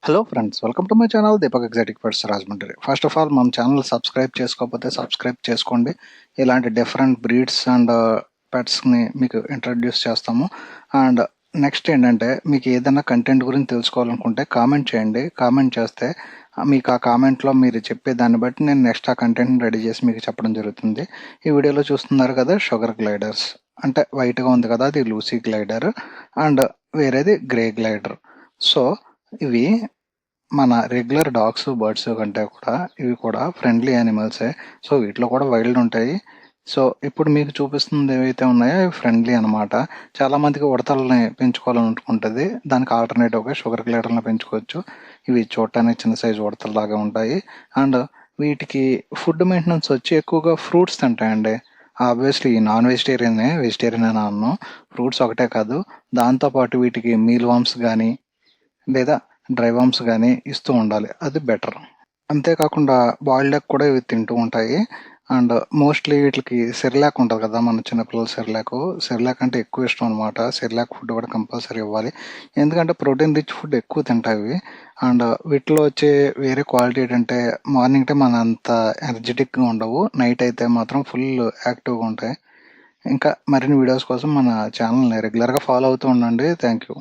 Hello friends, welcome to my channel Deepak exotic pets Rajahmundry. First of all మన channel subscribe చేసుకోకపోతే subscribe చేసుకోండి. ఇలాంటి different breeds and పెట్స్ని మీకు introduce చేస్తాము. అండ్ నెక్స్ట్ ఏంటంటే, మీకు ఏదైనా కంటెంట్ గురించి తెలుసుకోవాలనుకుంటే కామెంట్ చేయండి. కామెంట్ చేస్తే మీకు ఆ కామెంట్లో మీరు చెప్పే దాన్ని బట్టి నేను నెక్స్ట్ ఆ కంటెంట్ని రెడీ చేసి మీకు చెప్పడం జరుగుతుంది. ఈ వీడియోలో చూస్తున్నారు కదా షుగర్ గ్లైడర్స్, అంటే వైట్గా ఉంది కదా అది లూసీ గ్లైడర్ అండ్ వేరేది గ్రే గ్లైడర్. సో ఇవి మన రెగ్యులర్ డాగ్స్, బర్డ్స్ కంటే కూడా ఇవి కూడా ఫ్రెండ్లీ యానిమల్సే. సో వీటిలో కూడా వైల్డ్ ఉంటాయి. సో ఇప్పుడు మీకు చూపిస్తుంది ఏవైతే ఉన్నాయో ఇవి ఫ్రెండ్లీ అనమాట. చాలామందికి ఉడతల్ని పెంచుకోవాలనుకుంటుంది, దానికి ఆల్టర్నేటివ్గా షుగర్ గ్లైడర్ని పెంచుకోవచ్చు. ఇవి చూడటానికి చిన్న సైజు ఉడతల్లాగా ఉంటాయి. అండ్ వీటికి ఫుడ్ మెయింటెనెన్స్ వచ్చి ఎక్కువగా ఫ్రూట్స్ తింటాయండి. ఆబ్వియస్లీ నాన్ వెజిటేరియన్ అని అన్నాను. ఫ్రూట్స్ ఒకటే కాదు, దాంతోపాటు వీటికి మీల్ వామ్స్ కానీ లేదా డ్రై వామ్స్ కానీ ఇస్తూ ఉండాలి, అది బెటర్. అంతేకాకుండా బాయిల్డ్ ఎగ్ కూడా ఇవి తింటూ ఉంటాయి. అండ్ మోస్ట్లీ వీటికి సెర్లాక్ ఉంటుంది కదా, మన చిన్నపిల్లల సెర్లాక్ అంటే ఎక్కువ ఇష్టం అనమాట. సెర్లాక్ ఫుడ్ కూడా కంపల్సరీ ఇవ్వాలి, ఎందుకంటే ప్రోటీన్ రిచ్ ఫుడ్ ఎక్కువ తింటాయి ఇవి. అండ్ వీటిలో వచ్చే వేరే క్వాలిటీ ఏంటంటే, మార్నింగ్ టైం మన అంత ఎనర్జెటిక్గా ఉండవు, నైట్ అయితే మాత్రం ఫుల్ యాక్టివ్గా ఉంటాయి. ఇంకా మరిన్ని వీడియోస్ కోసం మన ఛానల్ని రెగ్యులర్గా ఫాలో అవుతూ ఉండండి. Thank you.